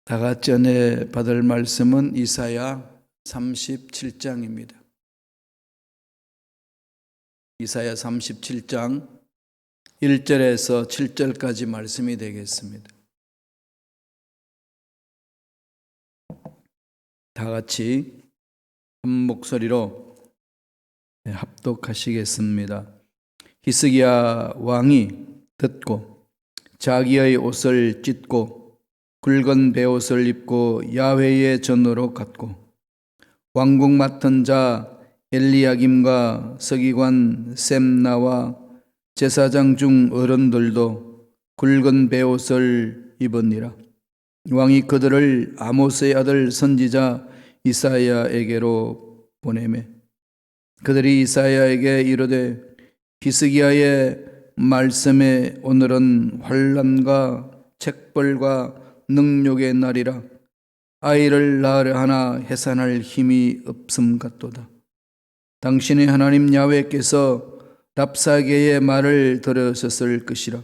다 같이 은혜 받을 말씀은 이사야 37장입니다. 이사야 37장 1절에서 7절까지 말씀이 되겠습니다. 다 같이 한 목소리로 합독하시겠습니다. 히스기야 왕이 듣고 자기의 옷을 찢고 굵은 베옷을 입고 야훼의 전으로 갔고 왕국 맡은 자 엘리야김과 서기관 셈나와 제사장 중 어른들도 굵은 베옷을 입었니라. 왕이 그들을 아모스의 아들 선지자 이사야에게로 보내매 그들이 이사야에게 이르되 히스기야의 말씀에 오늘은 환난과 책벌과 능욕의 날이라 아이를 낳으려 하나 해산할 힘이 없음 같도다. 당신의 하나님 야훼께서 랍사게의 말을 들으셨을 것이라.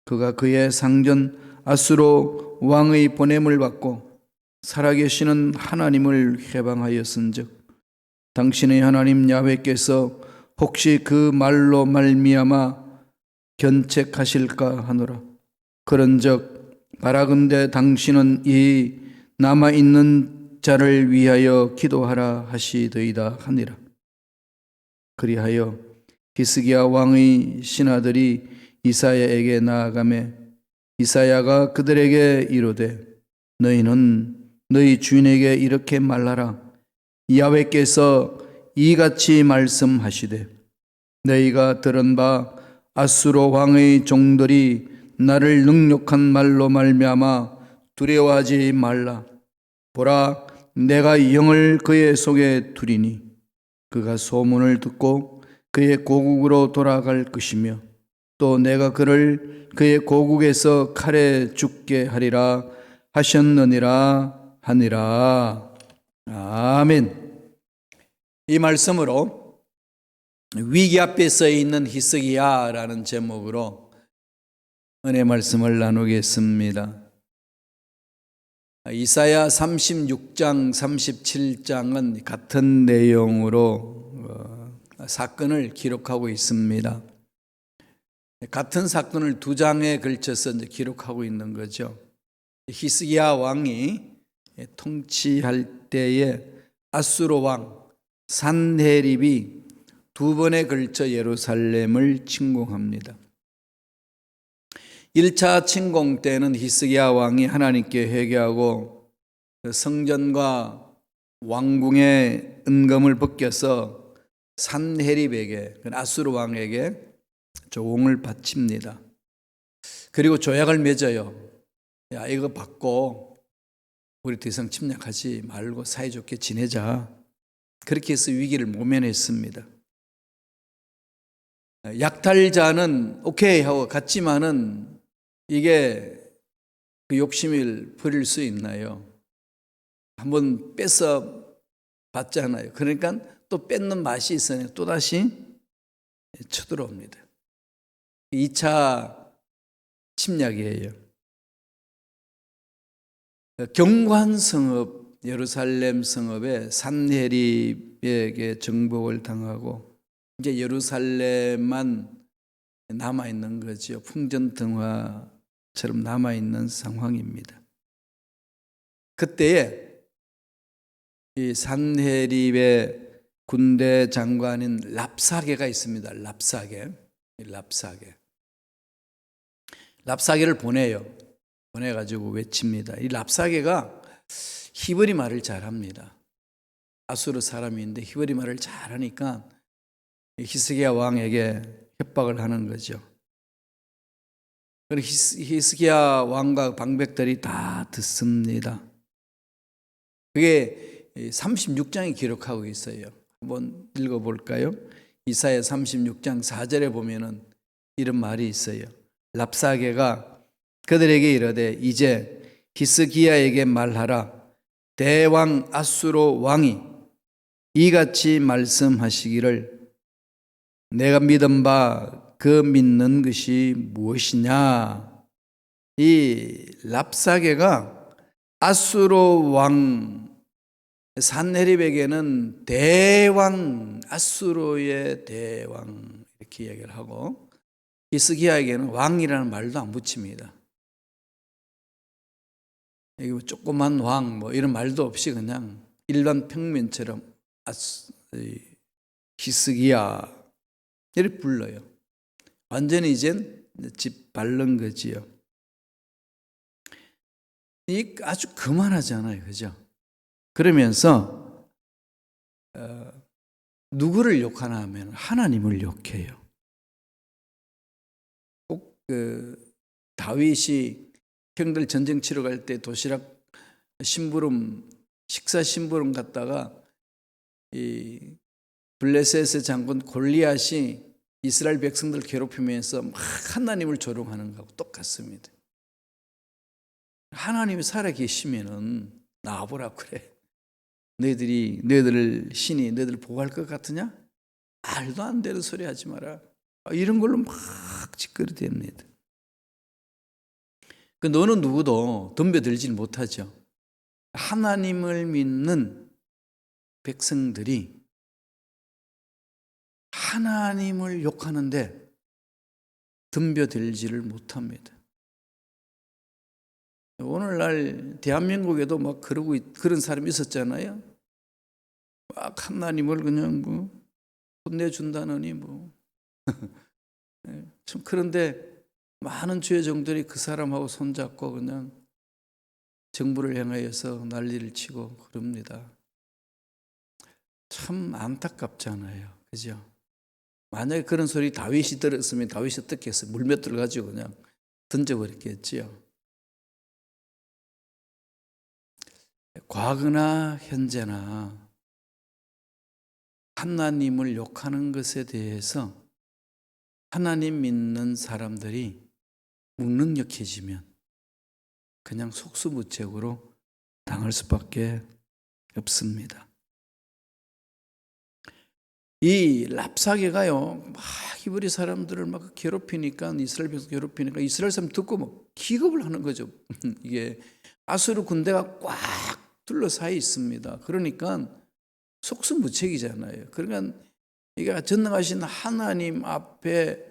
그가 그의 상전 아수로 왕의 보냄을 받고 살아계시는 하나님을 회방하였은즉 당신의 하나님 야훼께서 혹시 그 말로 말미암아 견책하실까 하노라. 그런즉 바라건대 당신은 이 남아있는 자를 위하여 기도하라 하시더이다 하니라. 그리하여 히스기야 왕의 신하들이 이사야에게 나아가매 이사야가 그들에게 이르되 너희는 너희 주인에게 이렇게 말하라. 야훼께서 이같이 말씀하시되 너희가 들은 바 아수로 왕의 종들이 나를 능욕한 말로 말미암아 두려워하지 말라. 보라, 내가 영을 그의 속에 두리니 그가 소문을 듣고 그의 고국으로 돌아갈 것이며 또 내가 그를 그의 고국에서 칼에 죽게 하리라 하셨느니라 하니라. 아멘. 이 말씀으로 위기 앞에 서 있는 히스기야라는 제목으로 은혜 말씀을 나누겠습니다. 이사야 36장, 37장은 같은 내용으로 사건을 기록하고 있습니다. 같은 사건을 두 장에 걸쳐서 기록하고 있는 거죠. 히스기야 왕이 통치할 때에 아수로 왕 산헤립이 두 번에 걸쳐 예루살렘을 침공합니다. 1차 침공 때는 히스기야 왕이 하나님께 회개하고 성전과 왕궁의 은금을 벗겨서 산헤립에게, 아수르 왕에게 조공을 바칩니다. 그리고 조약을 맺어요. 야, 이거 받고 우리 더 이상 침략하지 말고 사이좋게 지내자. 그렇게 해서 위기를 모면했습니다. 약탈자는 오케이 하고 갔지만은 이게 그 욕심을 부릴 수 있나요? 한번 뺏어 봤잖아요. 그러니까 또 뺏는 맛이 있으니 또다시 쳐들어옵니다. 2차 침략이에요. 경관 성읍, 예루살렘 성읍에 산헤립에게 정복을 당하고 이제 예루살렘만 남아있는 거죠. 풍전등화처럼 남아있는 상황입니다. 그때에 이 산헤립의 군대 장관인 랍사게가 있습니다. 랍사게를 보내요. 보내가지고 외칩니다. 이 랍사게가 히브리 말을 잘합니다. 아수르 사람인데 히브리 말을 잘하니까 히스기야 왕에게 협박을 하는 거죠. 그리고 히스기야 왕과 방백들이 다 듣습니다. 그게 36장이 기록하고 있어요. 한번 읽어볼까요? 이사야 36장 4절에 보면은 이런 말이 있어요. 랍사게가 그들에게 이르되 이제 히스기야에게 말하라. 대왕 아수로 왕이 이같이 말씀하시기를 내가 믿은 바 그 믿는 것이 무엇이냐. 이 랍사게가 아수르 왕 산헤립에게는 대왕, 아수르의 대왕 이렇게 이야기를 하고, 히스기야에게는 왕이라는 말도 안 붙입니다. 여기 뭐 조그만 왕 뭐 이런 말도 없이 그냥 일반 평민처럼 히스기야 이렇게 불러요. 완전히 이젠 집 바른 거지요. 이 아주 거만하잖아요, 그죠? 그러면서 누구를 욕하나 하면 하나님을 욕해요. 꼭 다윗이 형들 전쟁 치러 갈 때 도시락 심부름, 식사 심부름 갔다가 이 블레셋의 장군 골리앗이 이스라엘 백성들 괴롭히면서 막 하나님을 조롱하는 거하고 똑같습니다. 하나님이 살아계시면은 나와보라 그래. 너희들 신이 너희들 보호할 것 같으냐? 말도 안 되는 소리 하지 마라. 이런 걸로 막 짓거리됩니다. 너는 누구도 덤벼들지 못하죠. 하나님을 믿는 백성들이 하나님을 욕하는데 덤벼들지를 못합니다. 오늘날 대한민국에도 막 그런 사람이 있었잖아요. 막 하나님을 그냥 뭐 혼내준다느니 뭐. 참 그런데 많은 주의 종들이 그 사람하고 손잡고 그냥 정부를 향하여서 난리를 치고 그럽니다. 참 안타깝잖아요, 그죠? 만약에 그런 소리 다윗이 들었으면 다윗이 어떻게 했어요? 물맷돌 가지고 그냥 던져버렸겠지요. 과거나 현재나 하나님을 욕하는 것에 대해서 하나님 믿는 사람들이 무능력해지면 그냥 속수무책으로 당할 수밖에 없습니다. 이 랍사게가요, 막 히브리 사람들을 막 괴롭히니까, 이스라엘 백성 괴롭히니까 이스라엘 사람 듣고 막 기겁을 하는 거죠. 이게 아수르 군대가 꽉 둘러싸여 있습니다. 그러니까 속수무책이잖아요. 그러니까 이게 전능하신 하나님 앞에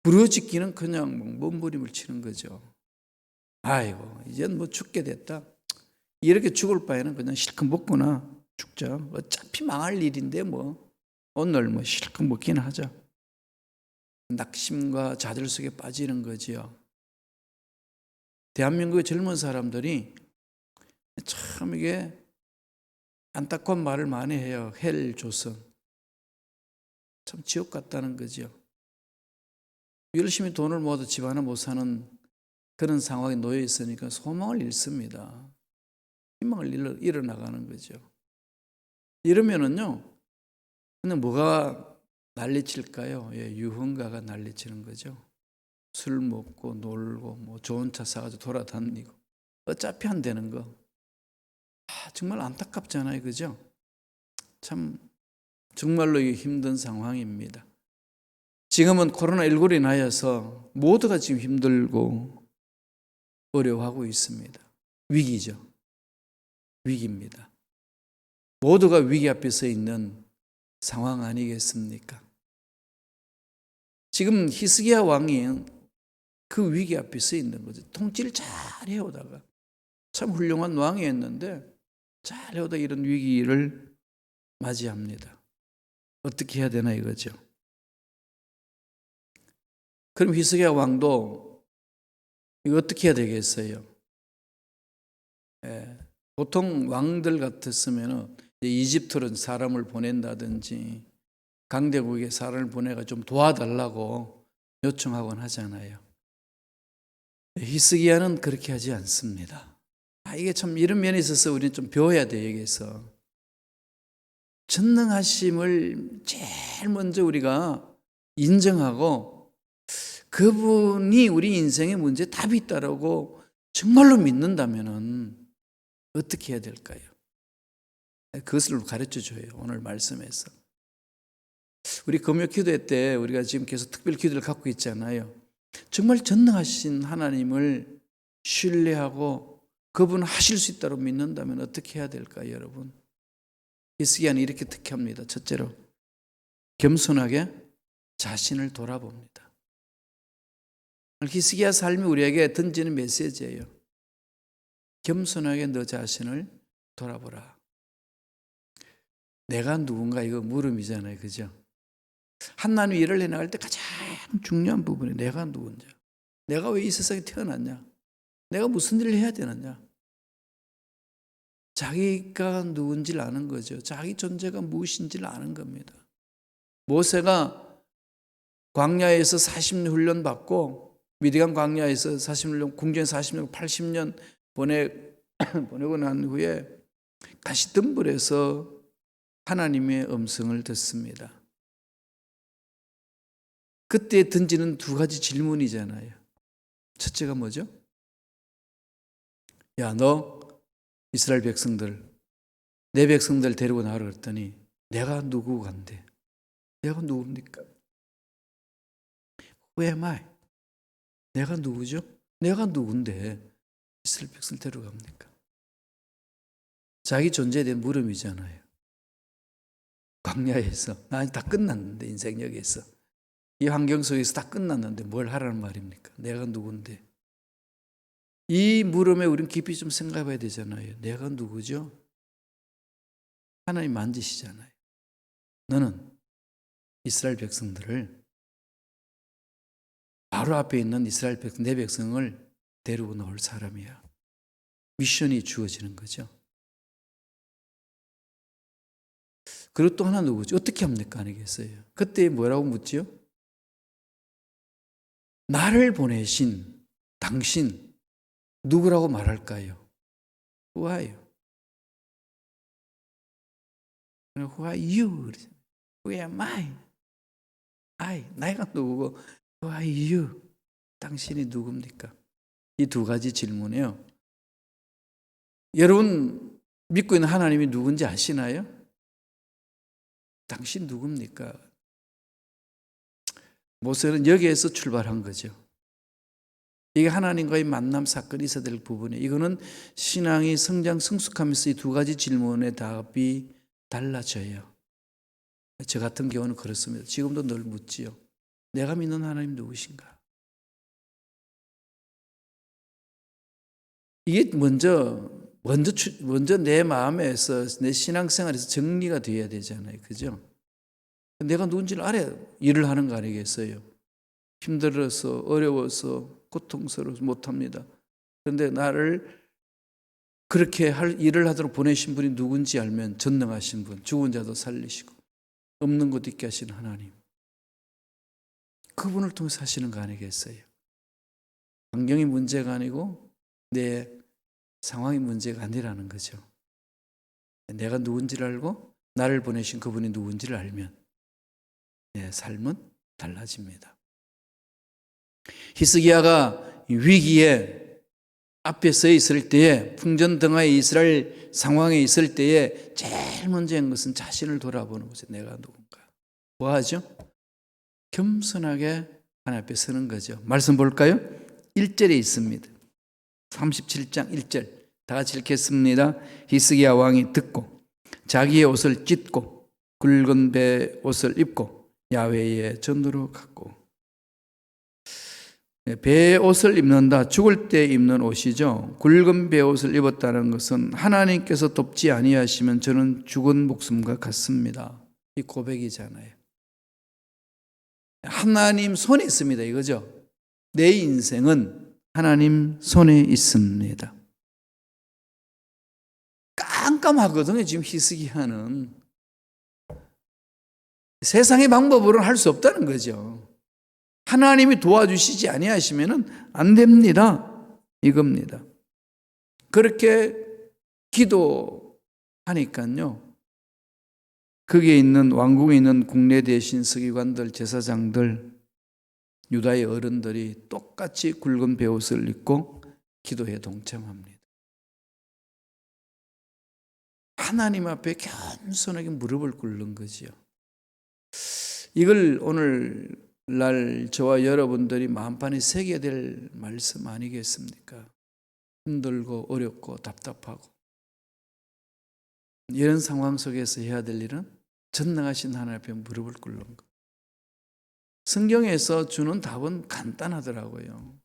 부르짖기는 그냥 몸부림을 치는 거죠. 아이고, 이젠 뭐 죽게 됐다. 이렇게 죽을 바에는 그냥 실컷 먹거나 죽자. 어차피 망할 일인데 뭐 오늘 뭐 실컷 먹긴 하자. 낙심과 좌절 속에 빠지는 거지요. 대한민국의 젊은 사람들이 참 이게 안타까운 말을 많이 해요. 헬 조선. 참 지옥 같다는 거죠. 열심히 돈을 모아도 집 하나 못 사는 그런 상황에 놓여 있으니까 소망을 잃습니다. 희망을 잃어나가는 거죠. 이러면은요, 그냥 뭐가 난리칠까요? 유흥가가 난리치는 거죠. 술 먹고 놀고 뭐 좋은 차 사가지고 돌아다니고 어차피 안 되는 거. 정말 안타깝잖아요, 그죠? 참 정말로 힘든 상황입니다. 지금은 코로나19로 인하여서 모두가 지금 힘들고 어려워하고 있습니다. 위기죠. 위기입니다. 모두가 위기 앞에 서 있는 상황 아니겠습니까? 지금 히스기야 왕이 그 위기 앞에 서 있는 거죠. 통치를 잘 해오다가 참 훌륭한 왕이었는데 잘 해오다 이런 위기를 맞이합니다. 어떻게 해야 되나 이거죠. 그럼 히스기야 왕도 이거 어떻게 해야 되겠어요? 보통 왕들 같았으면 이집트로 사람을 보낸다든지 강대국에 사람을 보내가 좀 도와달라고 요청하곤 하잖아요. 히스기야는 그렇게 하지 않습니다. 이게 참 이런 면에 있어서 우리는 좀 배워야 돼요. 여기서 전능하심을 제일 먼저 우리가 인정하고 그분이 우리 인생의 문제에 답이 있다라고 정말로 믿는다면은 어떻게 해야 될까요? 그것을 가르쳐줘요. 오늘 말씀에서. 우리 금요 기도회 때 우리가 지금 계속 특별 기도를 갖고 있잖아요. 정말 전능하신 하나님을 신뢰하고 그분 하실 수 있다고 믿는다면 어떻게 해야 될까요, 여러분? 히스기야는 이렇게 특혜합니다. 첫째로 겸손하게 자신을 돌아봅니다. 히스기야 삶이 우리에게 던지는 메시지예요. 겸손하게 너 자신을 돌아보라. 내가 누군가, 이거 물음이잖아요. 그죠? 하나님이 일을 해나갈 때 가장 중요한 부분이 내가 누군지, 내가 왜 이 세상에 태어났냐, 내가 무슨 일을 해야 되느냐, 자기가 누군지를 아는 거죠. 자기 존재가 무엇인지를 아는 겁니다. 모세가 광야에서 40년 훈련 받고 미디안 광야에서 40년, 궁전 40년, 80년 보내고 난 후에 다시 덤불에서 하나님의 음성을 듣습니다. 그때 던지는 두 가지 질문이잖아요. 첫째가 뭐죠? 야, 너 이스라엘 백성들, 내 백성들 데리고 나가라 그랬더니 내가 누구 간대? 내가 누굽니까? Who am I? 내가 누구죠? 내가 누군데 이스라엘 백성 데려갑니까? 자기 존재에 대한 물음이잖아요. 광야에서 다 끝났는데, 인생 여기에서 이 환경 속에서 다 끝났는데 뭘 하라는 말입니까? 내가 누군데? 이 물음에 우리는 깊이 좀 생각해 봐야 되잖아요. 내가 누구죠? 하나님 만지시잖아요. 너는 이스라엘 백성들을, 바로 앞에 있는 이스라엘 백성, 내 백성을 데리고 나올 사람이야. 미션이 주어지는 거죠. 그리고 또 하나 누구죠? 어떻게 합니까? 아니겠어요? 그때 뭐라고 묻지요? 나를 보내신 당신 누구라고 말할까요? Who are you? Who are you? Who am I? 내가 누구고 Who are you? 당신이 누굽니까? 이 두 가지 질문이요. 여러분 믿고 있는 하나님이 누군지 아시나요? 당신 누굽니까? 모세는 여기에서 출발한 거죠. 이게 하나님과의 만남 사건이 있어야 될 부분이에요. 이거는 신앙이 성장, 성숙하면서 이 두 가지 질문의 답이 달라져요. 저 같은 경우는 그렇습니다. 지금도 늘 묻지요. 내가 믿는 하나님 누구신가? 이게 먼저 내 마음에서, 내 신앙생활에서 정리가 되어야 되잖아요. 그죠? 내가 누군지를 알아야 일을 하는 거 아니겠어요? 힘들어서, 어려워서, 고통스러워서 못합니다. 그런데 나를 그렇게 할 일을 하도록 보내신 분이 누군지 알면 전능하신 분, 죽은 자도 살리시고 없는 것 있게 하시는 하나님, 그분을 통해서 하시는 거 아니겠어요? 환경이 문제가 아니고 내 상황이 문제가 아니라는 거죠. 내가 누군지를 알고 나를 보내신 그분이 누군지를 알면 내 삶은 달라집니다. 히스기야가 위기에 앞에 서 있을 때에, 풍전등화의 이스라엘 상황에 있을 때에 제일 먼저 한 것은 자신을 돌아보는 거죠. 내가 누군가. 뭐 하죠? 겸손하게 하나님 앞에 서는 거죠. 말씀 볼까요? 1절에 있습니다. 37장 1절 다 같이 읽겠습니다. 히스기야 왕이 듣고 자기의 옷을 찢고 굵은 배 옷을 입고 야훼의 전으로 갔고. 배 옷을 입는다, 죽을 때 입는 옷이죠. 굵은 배 옷을 입었다는 것은 하나님께서 돕지 아니하시면 저는 죽은 목숨과 같습니다. 이 고백이잖아요. 하나님 손에 있습니다, 이거죠. 내 인생은 하나님 손에 있습니다. 깜깜하거든요. 지금 히스기야는 세상의 방법으로는 할 수 없다는 거죠. 하나님이 도와주시지 아니하시면 안 됩니다. 이겁니다. 그렇게 기도하니까요, 거기에 있는, 왕궁에 있는 국내 대신 서기관들, 제사장들, 유다의 어른들이 똑같이 굵은 베옷을 입고 기도에 동참합니다. 하나님 앞에 겸손하게 무릎을 꿇는 거지요. 이걸 오늘날 저와 여러분들이 마음판에 새겨야 될 말씀 아니겠습니까? 힘들고 어렵고 답답하고 이런 상황 속에서 해야 될 일은 전능하신 하나님 앞에 무릎을 꿇는 것. 성경에서 주는 답은 간단하더라고요.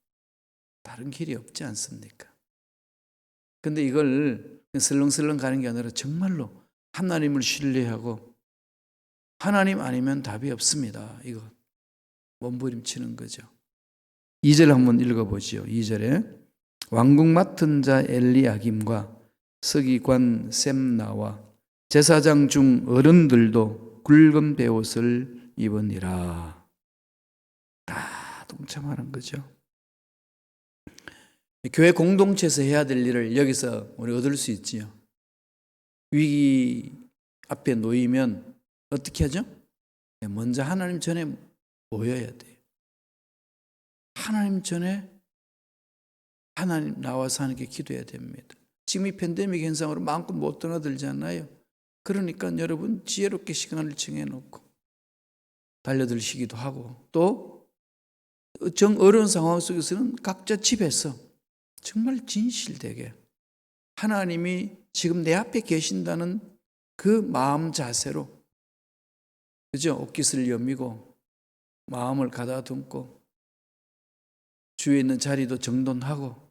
다른 길이 없지 않습니까? 근데 이걸 슬렁슬렁 가는 게 아니라 정말로 하나님을 신뢰하고 하나님 아니면 답이 없습니다. 이거 몸부림치는 거죠. 2절 한번 읽어보시죠. 2절에 왕궁 맡은 자 엘리야김과 서기관 셈나와 제사장 중 어른들도 굵은 베옷을 입으니라. 다 동참하는 거죠. 교회 공동체에서 해야 될 일을 여기서 우리 얻을 수 있지요. 위기 앞에 놓이면 어떻게 하죠? 먼저 하나님 전에 모여야 돼요. 하나님 전에 하나님 나와서 하나님께 기도해야 됩니다. 지금 이 팬데믹 현상으로 마음껏 못 떠나들잖아요. 그러니까 여러분 지혜롭게 시간을 정해놓고 달려들시기도 하고 또 정 어려운 상황 속에서는 각자 집에서 정말 진실되게 하나님이 지금 내 앞에 계신다는 그 마음 자세로 그죠? 옷깃을 여미고 마음을 가다듬고 주위에 있는 자리도 정돈하고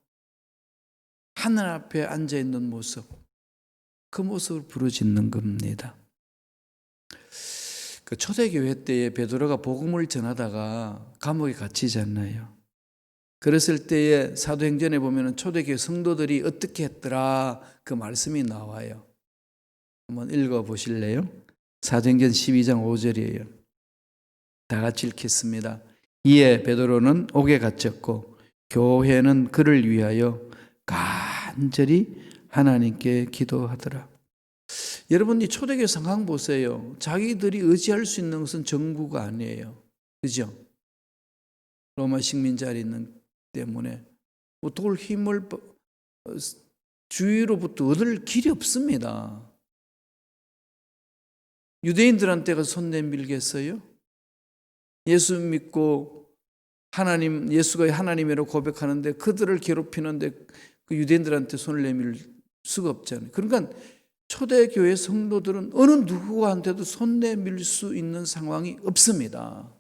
하늘 앞에 앉아있는 모습, 그 모습을 부르짖는 겁니다. 그 초대교회 때에 베드로가 복음을 전하다가 감옥에 갇히잖아요. 그랬을 때에 사도행전에 보면 초대교회 성도들이 어떻게 했더라 그 말씀이 나와요. 한번 읽어보실래요? 사도행전 12장 5절이에요. 다 같이 읽겠습니다. 이에 베드로는 옥에 갇혔고 교회는 그를 위하여 간절히 하나님께 기도하더라. 여러분 이 초대교회 상황 보세요. 자기들이 의지할 수 있는 것은 정부가 아니에요. 그죠? 로마 식민자리 있는 때문에 돌 힘을 주위로부터 얻을 길이 없습니다. 유대인들한테 가서 손 내밀겠어요? 예수 믿고 하나님, 예수가 하나님이라고 고백하는데 그들을 괴롭히는데 그 유대인들한테 손을 내밀 수가 없잖아요. 그러니까 초대교회 성도들은 어느 누구한테도 손 내밀 수 있는 상황이 없습니다.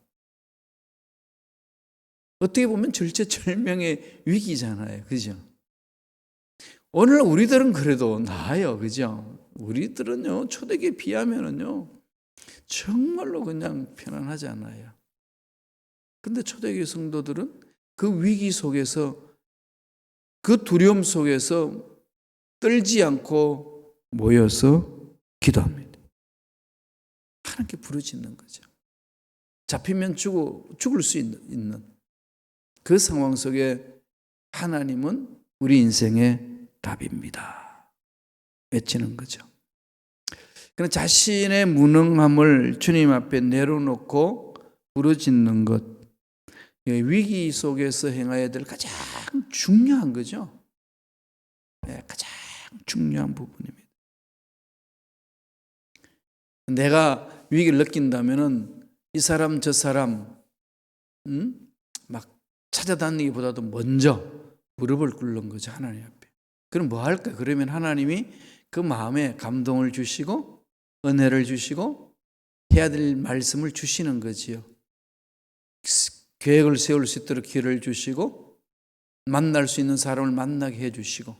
어떻게 보면 절체절명의 위기잖아요. 그죠? 오늘 우리들은 그래도 나아요. 그죠? 우리들은요, 초대교회에 비하면은요, 정말로 그냥 편안하잖아요. 근데 초대교회 성도들은 그 위기 속에서, 그 두려움 속에서 떨지 않고 모여서 기도합니다. 하나님께 부르짖는 거죠. 잡히면 죽을 수 있는 그 상황 속에 하나님은 우리 인생의 답입니다. 외치는 거죠. 그럼 자신의 무능함을 주님 앞에 내려놓고 부르짖는 것, 위기 속에서 행해야 될 가장 중요한 거죠. 네, 가장 중요한 부분입니다. 내가 위기를 느낀다면은 이 사람 저 사람 막 찾아다니기보다도 먼저 무릎을 꿇는 거죠. 하나님 앞에. 그럼 뭐 할까? 그러면 하나님이 그 마음에 감동을 주시고 은혜를 주시고 해야 될 말씀을 주시는 거지요. 계획을 세울 수 있도록 기회를 주시고 만날 수 있는 사람을 만나게 해주시고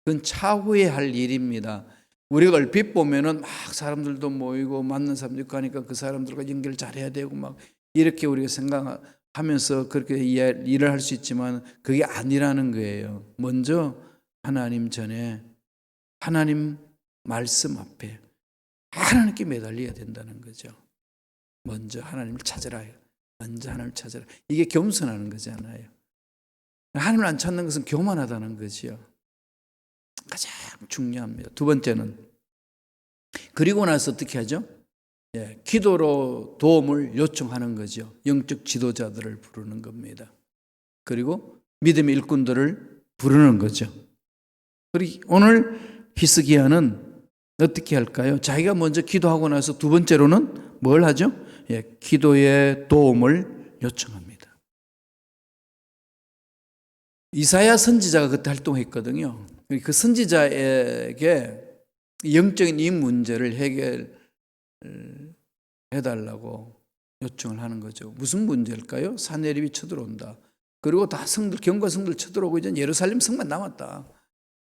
그건 차후에 할 일입니다. 우리가 얼핏 보면은 막 사람들도 모이고 만난 사람도 있고 하니까 그 사람들과 연결 잘해야 되고 막 이렇게 우리가 생각하면서 그렇게 일을 할 수 있지만 그게 아니라는 거예요. 먼저 하나님 전에 하나님 말씀 앞에 하나님께 매달려야 된다는 거죠. 먼저 하나님을 찾으라. 먼저 하나님을 찾으라. 이게 겸손하는 거잖아요. 하나님을 안 찾는 것은 교만하다는 거지요. 가장 중요합니다. 두 번째는 그리고 나서 어떻게 하죠? 기도로 도움을 요청하는 거죠. 영적 지도자들을 부르는 겁니다. 그리고 믿음의 일꾼들을 부르는 거죠. 그리고 오늘 히스기야는 어떻게 할까요? 자기가 먼저 기도하고 나서 두 번째로는 뭘 하죠? 기도의 도움을 요청합니다. 이사야 선지자가 그때 활동했거든요. 그 선지자에게 영적인 이 문제를 해결해달라고 요청을 하는 거죠. 무슨 문제일까요? 산헤립이 쳐들어온다. 그리고 다 성들, 경과 성들 쳐들어오고 이제 예루살렘 성만 남았다.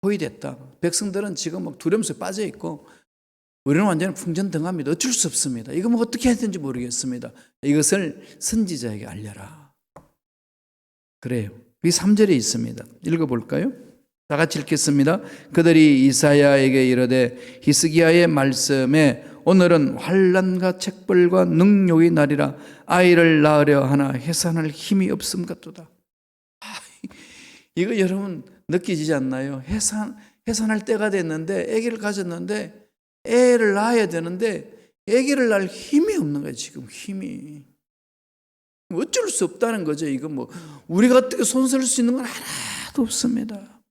포위됐다. 백성들은 지금 막 두려움 속에 빠져 있고 우리는 완전히 풍전등합니다. 어쩔 수 없습니다. 이거 뭐 어떻게 해야 되는지 모르겠습니다. 이것을 선지자에게 알려라. 그래요. 이 3절에 있습니다. 읽어볼까요? 다 같이 읽겠습니다. 그들이 이사야에게 이르되 히스기야의 말씀에 오늘은 환난과 책벌과 능욕의 날이라 아이를 낳으려 하나 해산할 힘이 없음 같도다. 이거 여러분 느끼지 않나요? 해산할 때가 됐는데 아기를 가졌는데 애를 낳아야 되는데 아기를 낳을 힘이 없는 거예요. 지금 힘이. 어쩔 수 없다는 거죠. 이거 뭐 우리가 어떻게 손쓸 수 있는 건 하나도 없습니다.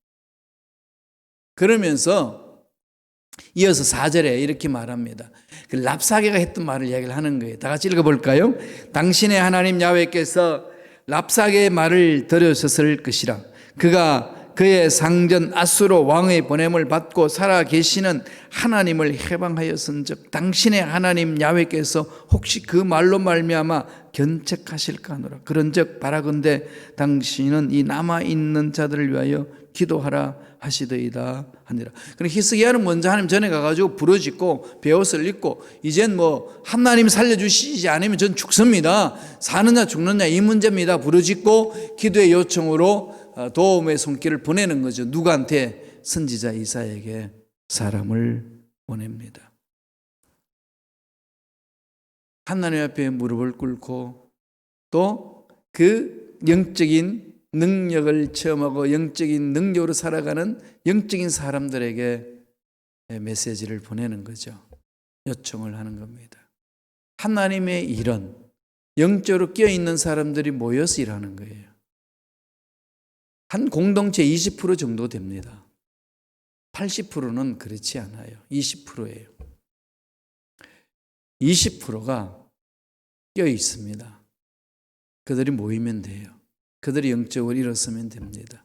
그러면서 이어서 4절에 이렇게 말합니다. 그 랍사게가 했던 말을 이야기를 하는 거예요. 다 같이 읽어볼까요? 당신의 하나님 야훼께서 랍사게의 말을 들으셨을 것이라. 그가 그의 상전 아수로 왕의 보냄을 받고 살아 계시는 하나님을 해방하였은즉 당신의 하나님 야훼께서 혹시 그 말로 말미암아 견책하실까 하노라. 그런즉 바라건대 당신은 이 남아있는 자들을 위하여 기도하라 하시더이다 하니라. 그럼 히스기야는 먼저 하나님 전에 가가지고 부르짖고 베옷을 입고 이젠 뭐 하나님 살려주시지 않으면 전 죽습니다. 사느냐 죽느냐 이 문제입니다. 부르짖고 기도의 요청으로 도움의 손길을 보내는 거죠. 누구한테? 선지자 이사야에게 사람을 보냅니다. 하나님 앞에 무릎을 꿇고 또 그 영적인 능력을 체험하고 영적인 능력으로 살아가는 영적인 사람들에게 메시지를 보내는 거죠. 요청을 하는 겁니다. 하나님의 일은 영적으로 깨어있는 사람들이 모여서 일하는 거예요. 한 공동체 20% 정도 됩니다. 80%는 그렇지 않아요. 20%예요. 20%가 껴 있습니다. 그들이 모이면 돼요. 그들이 영적으로 일어서면 됩니다.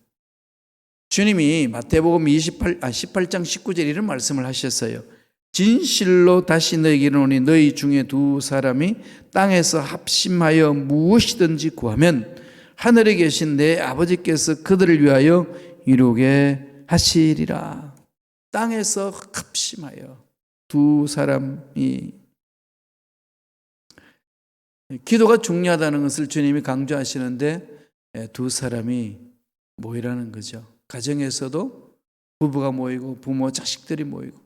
주님이 마태복음 18장 19절 이런 말씀을 하셨어요. 진실로 다시 너희에게 이르노니 너희 중에 두 사람이 땅에서 합심하여 무엇이든지 구하면 하늘에 계신 내 아버지께서 그들을 위하여 이루게 하시리라. 땅에서 합심하여 두 사람이. 기도가 중요하다는 것을 주님이 강조하시는데 두 사람이 모이라는 거죠. 가정에서도 부부가 모이고 부모 자식들이 모이고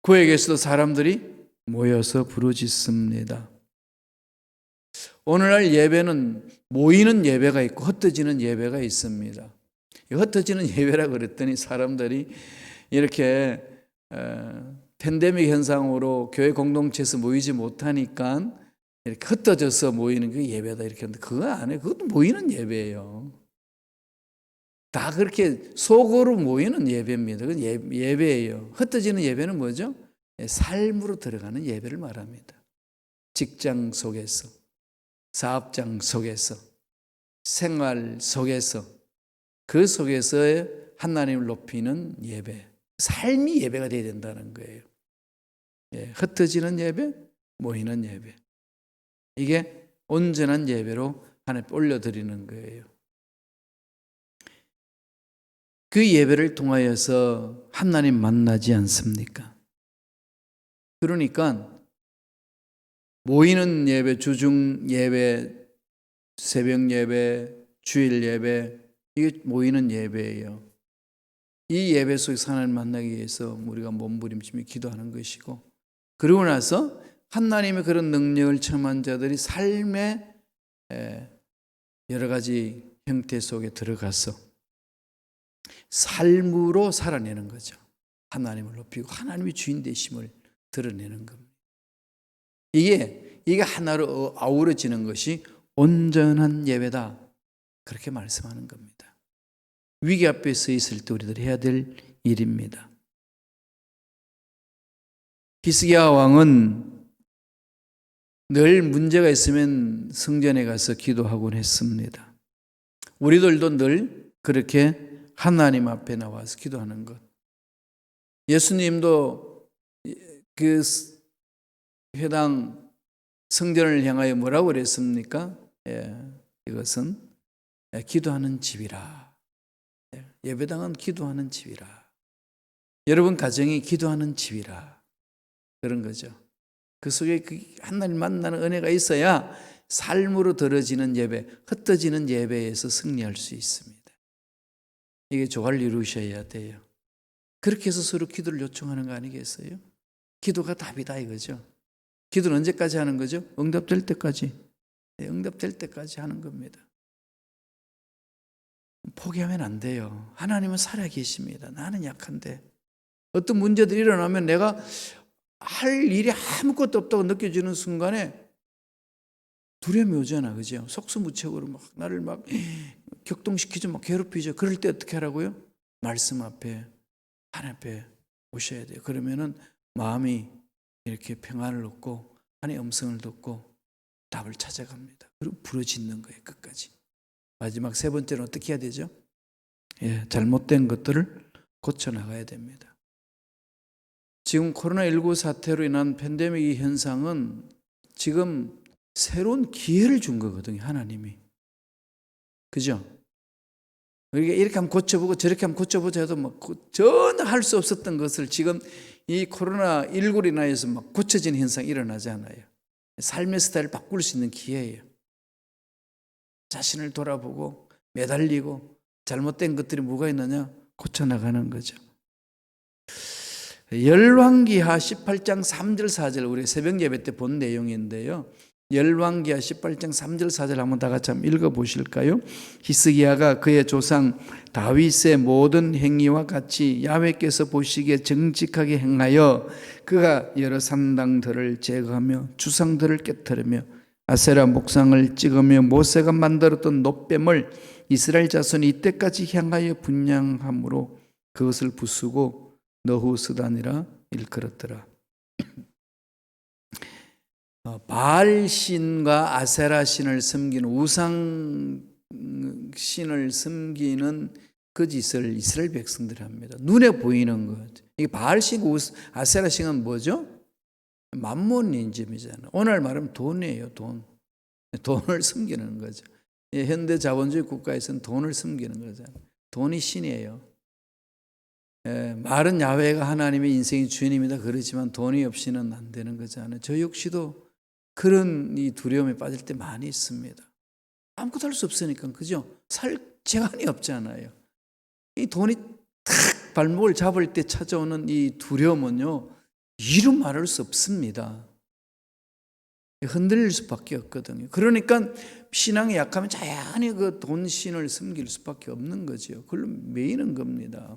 교회에서도 사람들이 모여서 부르짖습니다. 오늘날 예배는 모이는 예배가 있고 흩어지는 예배가 있습니다. 흩어지는 예배라고 그랬더니 사람들이 이렇게 팬데믹 현상으로 교회 공동체에서 모이지 못하니까 이렇게 흩어져서 모이는 게 예배다 이렇게 하는데 그거 안 해요. 그것도 모이는 예배예요. 다 그렇게 속으로 모이는 예배입니다. 그건 예배예요. 흩어지는 예배는 뭐죠? 삶으로 들어가는 예배를 말합니다. 직장 속에서, 사업장 속에서, 생활 속에서, 그 속에서의 하나님을 높이는 예배, 삶이 예배가 되어야 된다는 거예요. 흩어지는 예배, 모이는 예배. 이게 온전한 예배로 하나님께 올려드리는 거예요. 그 예배를 통하여서 하나님 만나지 않습니까? 그러니까 모이는 예배, 주중 예배, 새벽 예배, 주일 예배, 이게 모이는 예배예요. 이 예배 속에서 하나님 만나기 위해서 우리가 몸부림치며 기도하는 것이고, 그러고 나서 하나님의 그런 능력을 체험한 자들이 삶의 여러 가지 형태 속에 들어가서 삶으로 살아내는 거죠. 하나님을 높이고 하나님의 주인 되심을 드러내는 겁니다. 이게 하나로 아우러지는 것이 온전한 예배다. 그렇게 말씀하는 겁니다. 위기 앞에 서 있을 때 우리들이 해야 될 일입니다. 히스기야 왕은 늘 문제가 있으면 성전에 가서 기도하곤 했습니다. 우리들도 늘 그렇게 하나님 앞에 나와서 기도하는 것. 예수님도 그 회당 성전을 향하여 뭐라고 그랬습니까? 이것은 기도하는 집이라. 예배당은 기도하는 집이라. 여러분 가정이 기도하는 집이라. 그런 거죠. 그 속에 하나님 만나는 은혜가 있어야 삶으로 들어지는 예배, 흩어지는 예배에서 승리할 수 있습니다. 이게 조화를 이루셔야 돼요. 그렇게 해서 서로 기도를 요청하는 거 아니겠어요? 기도가 답이다 이거죠. 기도는 언제까지 하는 거죠? 응답될 때까지. 응답될 때까지 하는 겁니다. 포기하면 안 돼요. 하나님은 살아계십니다. 나는 약한데. 어떤 문제들이 일어나면 내가 할 일이 아무것도 없다고 느껴지는 순간에 두려움이 오잖아. 그죠? 속수무책으로 막 나를 막 격동시키죠. 막 괴롭히죠. 그럴 때 어떻게 하라고요? 말씀 앞에, 하나님 앞에 오셔야 돼요. 그러면은 마음이 이렇게 평안을 얻고 하나님의 음성을 듣고 답을 찾아갑니다. 그리고 부르짖는 거예요. 끝까지. 마지막 세 번째는 어떻게 해야 되죠? 잘못된 것들을 고쳐나가야 됩니다. 지금 코로나19 사태로 인한 팬데믹 현상은 지금 새로운 기회를 준 거거든요. 하나님이. 그죠? 우리가 이렇게 한번 고쳐보고 저렇게 한번 고쳐보자 해도 막 전혀 할 수 없었던 것을 지금 이 코로나19로 인하여서 막 고쳐지는 현상이 일어나지 않아요. 삶의 스타일을 바꿀 수 있는 기회예요. 자신을 돌아보고 매달리고 잘못된 것들이 뭐가 있느냐 고쳐나가는 거죠. 열왕기하 18장 3절 4절 우리 새벽 예배 때 본 내용인데요. 열왕기하 18장 3절 4절 한번 다 같이 한번 읽어보실까요? 히스기야가 그의 조상 다윗의 모든 행위와 같이 야훼께서 보시기에 정직하게 행하여 그가 여러 산당들을 제거하며 주상들을 깨뜨리며 아세라 목상을 찍으며 모세가 만들었던 놋뱀을 이스라엘 자손이 이때까지 향하여 분향함으로 그것을 부수고 너후스단이라 일컬었더라. 바알신과 아세라신을 섬기는 우상신을 섬기는 그 짓을 이스라엘 백성들이 합니다. 눈에 보이는 것. 이게 바알신과 아세라신은 뭐죠? 만몬인즘이잖아요. 오늘 말하면 돈이에요. 돈을 섬기는 거죠. 현대 자본주의 국가에서는 돈을 섬기는 거잖아요. 돈이 신이에요. 말은 야훼가 하나님의 인생의 주인입니다. 그렇지만 돈이 없이는 안 되는 거잖아요. 저 역시도 그런 이 두려움에 빠질 때 많이 있습니다. 아무것도 할 수 없으니까, 그죠? 살 재간이 없잖아요. 이 돈이 탁 발목을 잡을 때 찾아오는 이 두려움은요, 이루 말할 수 없습니다. 흔들릴 수밖에 없거든요. 그러니까 신앙이 약하면 자연히 그 돈신을 섬길 수밖에 없는 거죠. 그걸로 매이는 겁니다.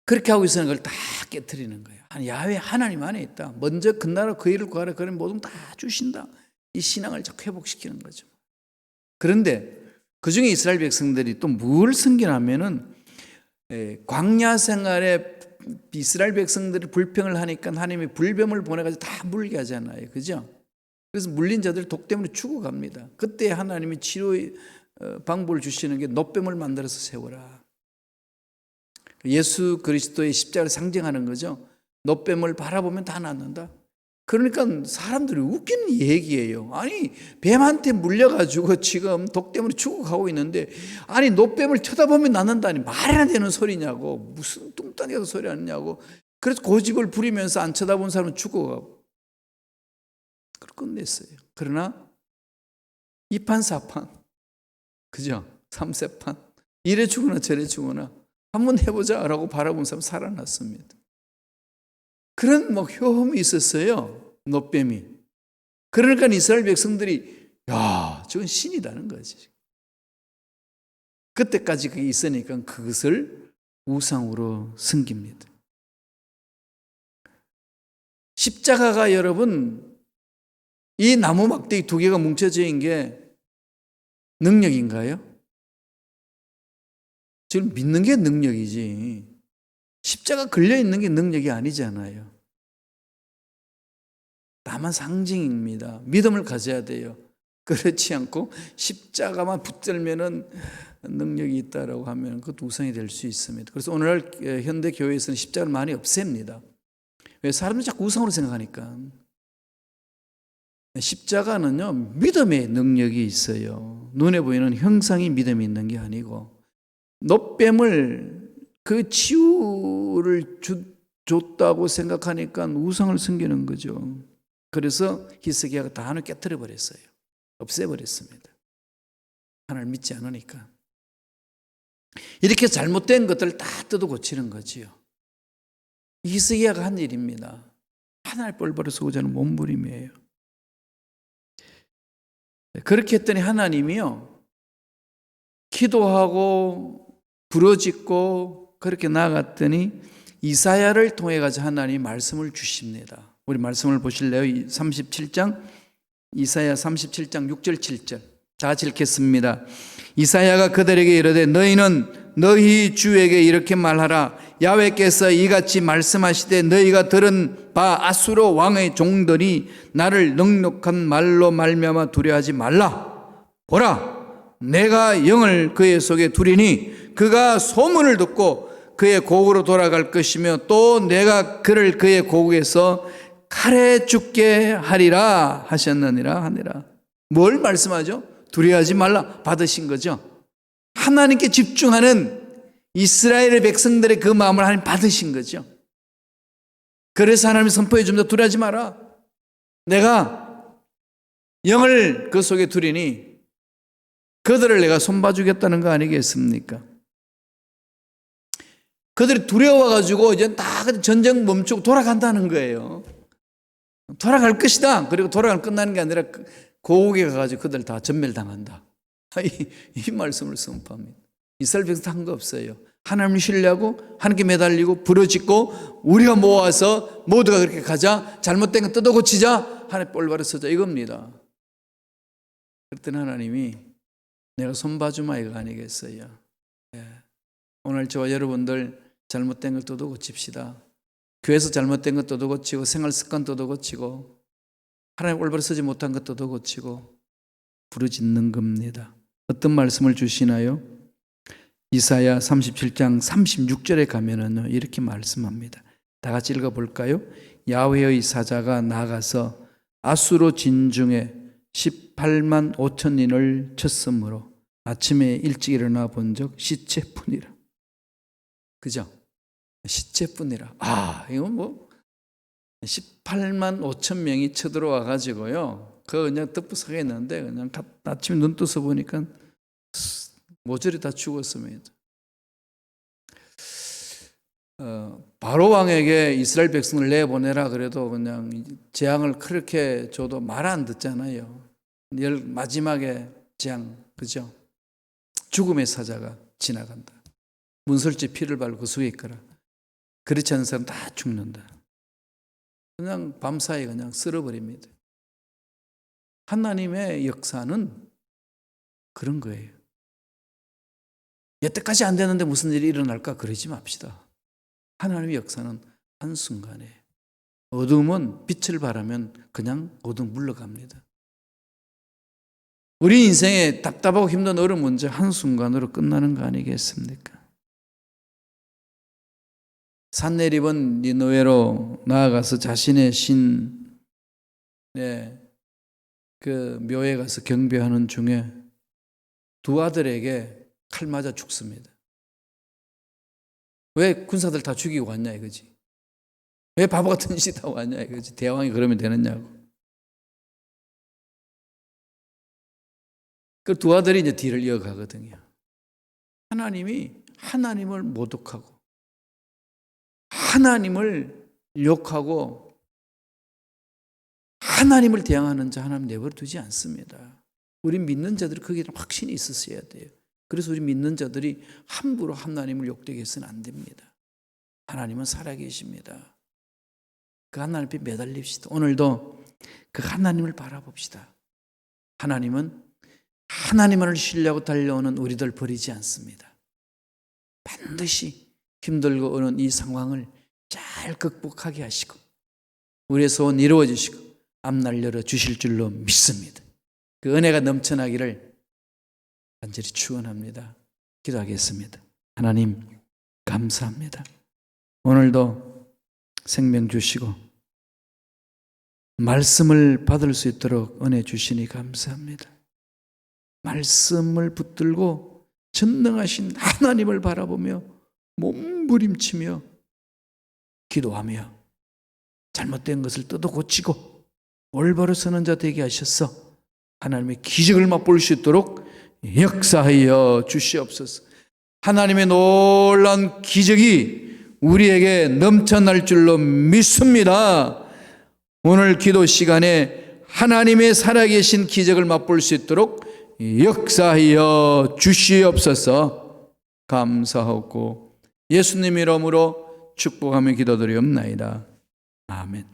그렇게 하고 있으면 그걸 다 깨트리는 거예요. 야훼 하나님 안에 있다. 먼저 그 나라 그 일을 구하라. 그러면 모든 다 주신다. 이 신앙을 자꾸 회복시키는 거죠. 그런데 그 중에 이스라엘 백성들이 또 뭘 섬기냐면은 광야 생활에 이스라엘 백성들이 불평을 하니까 하나님이 불뱀을 보내가지고 다 물게 하잖아요. 그죠? 그래서 물린 자들 독 때문에 죽어갑니다. 그때 하나님이 치료의 방법을 주시는 게 놋뱀을 만들어서 세워라. 예수 그리스도의 십자가를 상징하는 거죠. 놋뱀을 바라보면 다 낫는다. 그러니까 사람들이 웃기는 얘기예요. 아니 뱀한테 물려가지고 지금 독 때문에 죽어가고 있는데 아니 놋뱀을 쳐다보면 낫는다니 말이나 되는 소리냐고 무슨 뚱딴이 같은 소리 하느냐고. 그래서 고집을 부리면서 안 쳐다본 사람은 죽어가고 그걸 끝냈어요. 그러나 이판사판 그죠? 삼세판 이래 죽으나 저래 죽으나 한번 해보자라고 바라본 사람 살아났습니다. 그런 효험이 있었어요. 놋뱀이. 그러니까 이스라엘 백성들이 야, 저건 신이다는 거지. 그때까지 그게 있으니까 그것을 우상으로 섬깁니다. 십자가가 여러분 이 나무 막대기 두 개가 뭉쳐져 있는 게 능력인가요? 지금 믿는 게 능력이지. 십자가 걸려 있는 게 능력이 아니잖아요. 다만 상징입니다. 믿음을 가져야 돼요. 그렇지 않고 십자가만 붙들면은 능력이 있다라고 하면 그것도 우상이 될 수 있습니다. 그래서 오늘날 현대 교회에서는 십자가를 많이 없앱니다. 왜? 사람들이 자꾸 우상으로 생각하니까. 십자가는요, 믿음의 능력이 있어요. 눈에 보이는 형상이 믿음이 있는 게 아니고, 노뱀을 그 치유를 줬다고 생각하니까 우상을 섬기는 거죠. 그래서 히스기야가 다 하늘 깨트려 버렸어요. 없애버렸습니다. 하나님을 믿지 않으니까. 이렇게 잘못된 것들을 다 뜯어 고치는 거지요. 히스기야가 한 일입니다. 하나님 뻘벌을 쓰고자는 몸부림이에요. 그렇게 했더니 하나님이요, 기도하고 부르짖고 그렇게 나아갔더니 이사야를 통해 가지고 하나님이 말씀을 주십니다. 우리 말씀을 보실래요? 37장, 이사야 37장 6절 7절 다 같이 읽겠습니다. 이사야가 그들에게 이르되 너희는 너희 주에게 이렇게 말하라. 야훼께서 이같이 말씀하시되 너희가 들은 바 아수르 왕의 종들이 나를 넉넉한 말로 말미암아 두려워하지 말라. 보라, 내가 영을 그의 속에 두리니 그가 소문을 듣고 그의 고국으로 돌아갈 것이며 또 내가 그를 그의 고국에서 칼에 죽게 하리라 하셨느니라 하니라. 뭘 말씀하죠? 두려워하지 말라 받으신 거죠. 하나님께 집중하는 이스라엘의 백성들의 그 마음을 하나님 받으신 거죠. 그래서 하나님이 선포해 줍니다. 두려워하지 마라. 내가 영을 그 속에 두리니 그들을 내가 손봐주겠다는 거 아니겠습니까? 그들이 두려워가지고 이제 다 전쟁 멈추고 돌아간다는 거예요. 돌아갈 것이다. 그리고 돌아가면 끝나는 게 아니라 고국에 가가지고 그들 다 전멸당한다. 이 말씀을 선포합니다. 이스라엘 백성 한 거 없어요. 하나님을 신뢰하고 하나님께 매달리고 부르짖고 우리가 모아서 모두가 그렇게 가자. 잘못된 거 뜯어 고치자. 하나님 뻘바로 서자 이겁니다. 그랬더니 하나님이 내가 손봐주마 이거 아니겠어요. 오늘 저와 여러분들 잘못된 걸 뜯어 고칩시다. 교회에서 잘못된 것 뜯어 고치고 생활 습관 뜯어 고치고 하나님 올바로 서지 못한 것 뜯어 고치고 부르짖는 겁니다. 어떤 말씀을 주시나요? 이사야 37장 36절에 가면은 이렇게 말씀합니다. 다 같이 읽어볼까요? 야훼의 사자가 나가서 아수르 진중에 18만 5천인을 쳤으므로 아침에 일찍 일어나 본 적 시체뿐이라. 그죠? 시체뿐이라. 이건 뭐 18만 5천 명이 쳐들어와 가지고요. 그거 그냥 덮부서겠는데 그냥 아침에 눈 떠서 보니까 모조리 다 죽었습니다. 바로 왕에게 이스라엘 백성을 내보내라 그래도 그냥 재앙을 그렇게 줘도 말 안 듣잖아요. 마지막에 재앙, 그죠? 죽음의 사자가 지나간다. 문설지 피를 바르고 그 속에 있거라. 그렇지 않은 사람 다 죽는다. 그냥 밤사이 그냥 쓸어버립니다. 하나님의 역사는 그런 거예요. 여태까지 안 되는데 무슨 일이 일어날까 그러지 맙시다. 하나님의 역사는 한순간에 어둠은 빛을 바라면 그냥 어둠 물러갑니다. 우리 인생에 답답하고 힘든 어려운 문제 한순간으로 끝나는 거 아니겠습니까? 산헤립은 니느웨로 나아가서 자신의 그 묘에 가서 경배하는 중에 두 아들에게 칼 맞아 죽습니다. 왜 군사들 다 죽이고 왔냐 이거지. 왜 바보 같은 짓 하고 왔냐 이거지. 대왕이 그러면 되느냐고. 그 두 아들이 이제 뒤를 이어가거든요. 하나님이 하나님을 모독하고 하나님을 욕하고 하나님을 대항하는 자 하나님 내버려 두지 않습니다. 우리 믿는 자들이 거기에 확신이 있었어야 돼요. 그래서 우리 믿는 자들이 함부로 하나님을 욕되게 해서는 안 됩니다. 하나님은 살아계십니다. 그 하나님 앞에 매달립시다. 오늘도 그 하나님을 바라봅시다. 하나님은 하나님만을 신뢰하고 달려오는 우리들 버리지 않습니다. 반드시 힘들고 어려운 이 상황을 잘 극복하게 하시고 우리의 소원 이루어지시고 앞날 열어주실 줄로 믿습니다. 그 은혜가 넘쳐나기를 간절히 축원합니다. 기도하겠습니다. 하나님 감사합니다. 오늘도 생명 주시고 말씀을 받을 수 있도록 은혜 주시니 감사합니다. 말씀을 붙들고 전능하신 하나님을 바라보며 몸부림치며 기도하며 잘못된 것을 뜯어 고치고 올바로 서는 자 되게 하셔서 하나님의 기적을 맛볼 수 있도록 역사하여 주시옵소서. 하나님의 놀라운 기적이 우리에게 넘쳐날 줄로 믿습니다. 오늘 기도 시간에 하나님의 살아계신 기적을 맛볼 수 있도록 역사하여 주시옵소서. 감사하고 예수님 이름으로 축복하며 기도드리옵나이다. 아멘.